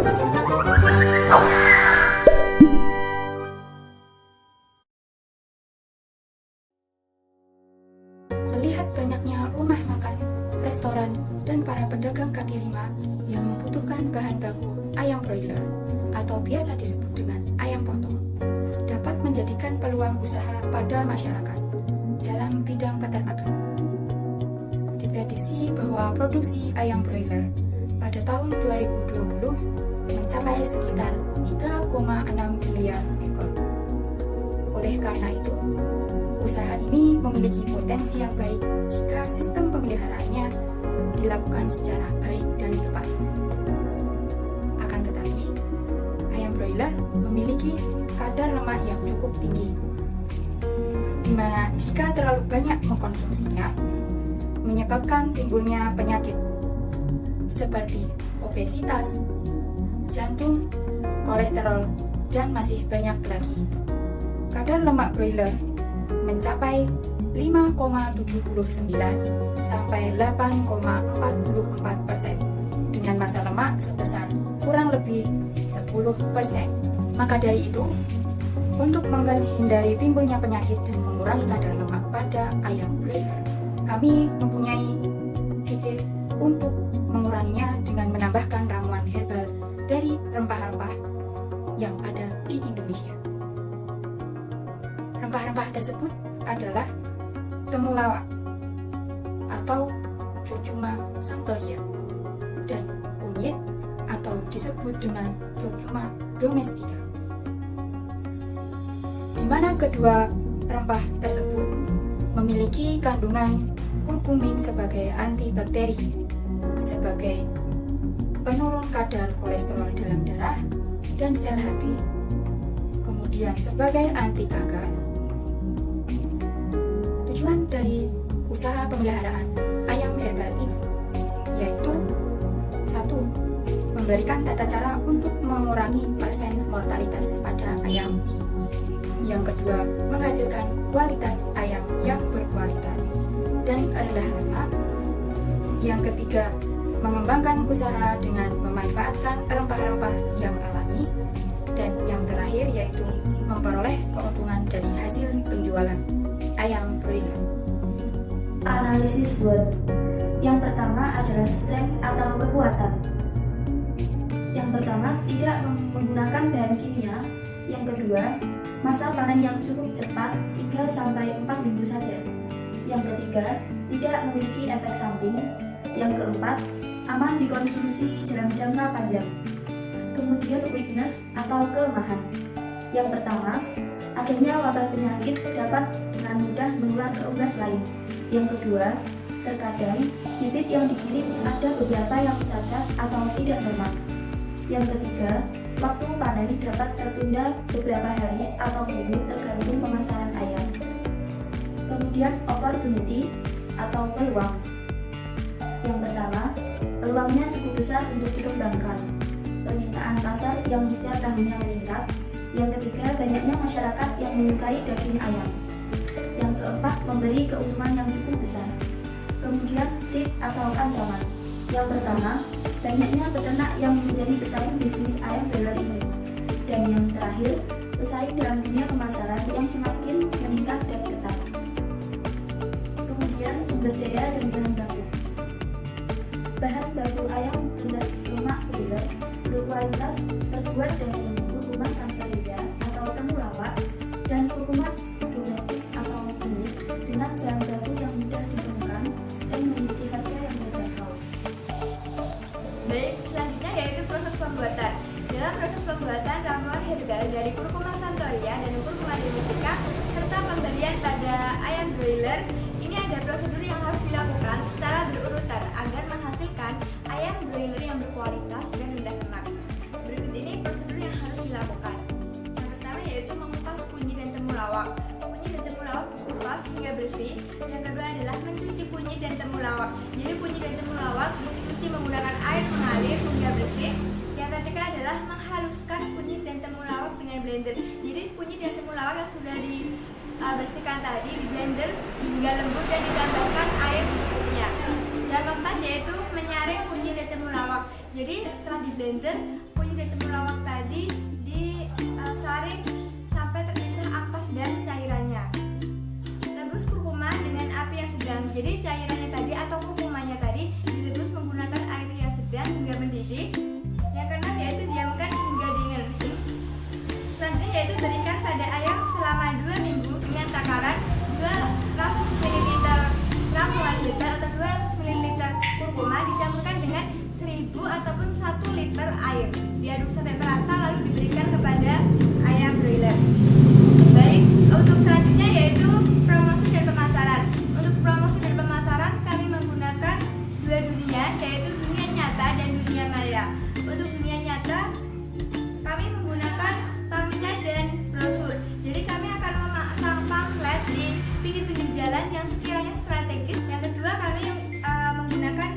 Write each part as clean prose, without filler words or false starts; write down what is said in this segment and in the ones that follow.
Melihat banyaknya rumah makan, restoran, dan para pedagang kaki lima yang membutuhkan bahan baku ayam broiler atau biasa disebut dengan ayam potong, dapat menjadikan peluang usaha pada masyarakat dalam bidang peternakan. Diprediksi bahwa produksi ayam broiler pada tahun 2020 mencapai sekitar 3,6 miliar ekor. Oleh karena itu, usaha ini memiliki potensi yang baik jika sistem pemeliharaannya dilakukan secara baik dan tepat. Akan tetapi, ayam broiler memiliki kadar lemak yang cukup tinggi, di mana jika terlalu banyak mengkonsumsinya, menyebabkan timbulnya penyakit seperti obesitas, jantung, kolesterol, dan masih banyak lagi. Kadar lemak broiler mencapai 5,79 sampai 8,44% dengan massa lemak sebesar kurang lebih 10%. Maka dari itu, untuk menghindari timbulnya penyakit dan mengurangi kadar lemak pada ayam broiler, kami mempunyai ide untuk menguranginya dengan menambahkan ramuan herbal dari rempah-rempah yang ada di Indonesia. Rempah-rempah tersebut adalah temulawak atau Curcuma santoria dan kunyit atau disebut dengan Curcuma domestica, di mana kedua rempah tersebut memiliki kandungan kurkumin sebagai antibakteri, sebagai penurun kadar kolesterol dalam darah dan sel hati, kemudian sebagai anti kanker. Tujuan dari usaha pemeliharaan ayam herbal ini yaitu 1. Memberikan tata cara untuk mengurangi persen mortalitas pada ayam. Yang kedua, menghasilkan kualitas ayam yang berkualitas dan rendah lemak. Yang ketiga, mengembangkan usaha dengan memanfaatkan rempah-rempah yang alami. Dan yang terakhir yaitu memperoleh keuntungan dari hasil penjualan ayam broiler. Analisis SWOT. Yang pertama adalah strength atau kekuatan. Yang pertama, tidak menggunakan bahan kimia. Yang kedua, masa panen yang cukup cepat 3-4 minggu saja. Yang ketiga, tidak memiliki efek samping. Yang keempat, aman dikonsumsi dalam jangka panjang. Kemudian weakness atau kelemahan. Yang pertama, adanya wabah penyakit dapat dengan mudah menular ke unggas lain. Yang kedua, terkadang bibit yang dikirim ada beberapa yang cacat atau tidak normal. Yang ketiga, waktu panen dapat tertunda beberapa hari atau minggu tergantung pemasaran ayam. Kemudian opportunity atau peluang. Yang pertama, peluangnya cukup besar untuk dikembangkan. Permintaan pasar yang setiap tahunnya meningkat. Yang ketiga, banyaknya masyarakat yang menyukai daging ayam. Yang keempat, memberi keuntungan yang cukup besar. Kemudian, threat atau ancaman. Yang pertama, banyaknya peternak yang menjadi pesaing bisnis ayam broiler ini. Dan yang terakhir, pesaing dalam dunia pemasaran yang semakin meningkat dan ketat. Kemudian, sumber daya dan bahan baku. Bahan baku ayam lemak broiler berkualitas terbuat dari kurkuma santoria atau temulawak dan kurkuma domestik atau kunyit dengan bahan baku yang mudah ditemukan dan memiliki harga yang terjangkau. Baik, selanjutnya yaitu proses pembuatan. Dalam proses pembuatan ramuan herbal dari kurkuma santoria dan kurkuma domestika serta pemberian pada ayam broiler, ini ada prosedur yang harus dilakukan secara berurutan agar menghasilkan ayam broiler yang berkualitas dan rendah lemak. Berikut ini prosedur yang harus dilakukan. Yang pertama yaitu mengupas kunyit dan temulawak. Kunyit dan temulawak dikupas hingga bersih. Yang kedua adalah mencuci kunyit dan temulawak. Jadi kunyit dan temulawak dicuci menggunakan air mengalir hingga bersih. Yang ketiga adalah menghaluskan kunyit dan temulawak dengan blender. Jadi kunyit dan temulawak yang sudah dibersihkan tadi di blender hingga lembut dan ditambahkan air secukupnya. Dan keempat yaitu menyaring kunyit dan temulawak. Jadi setelah di blender, kunyit menjadi temulawak tadi disaring sampai terpisah ampas dan cairannya. Rebus kurkuma dengan api yang sedang. Jadi cairannya tadi atau kurkumanya tadi direbus menggunakan air yang sedang hingga mendidih. Yang keenam yaitu diamkan hingga dingin resik. Selanjutnya yaitu berikan pada ayam selama 2 minggu dengan takaran 200 ml ramuan herbal atau 200 ml kurkuma dicampurkan dengan 1000 ataupun 1 liter air. Diaduk sampai merata lalu diberikan kepada ayam broiler. Baik, untuk selanjutnya yaitu promosi dan pemasaran. Untuk promosi dan pemasaran kami menggunakan 2 dunia, yaitu dunia nyata dan dunia maya. Untuk dunia nyata kami menggunakan pamflet dan brosur. Jadi kami akan memasang pamflet di pinggir-pinggir jalan yang sekiranya strategis. Yang kedua kami menggunakan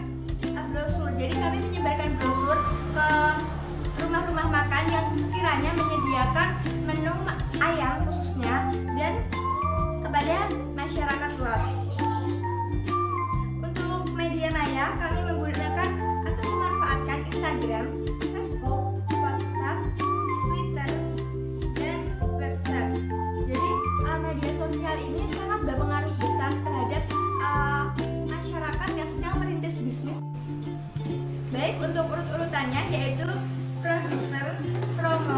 brosur. Jadi kami menyebarkan brosur ke rumah-rumah makan yang sekiranya menyediakan menu ayam khususnya dan kepada masyarakat luas. Untuk media maya kami menggunakan atau memanfaatkan Instagram, Facebook, WhatsApp, Twitter, dan website. Jadi media sosial ini sangat berpengaruh besar terhadap masyarakat yang sedang merintis bisnis. Baik, untuk urut-urutannya yaitu produser, promo,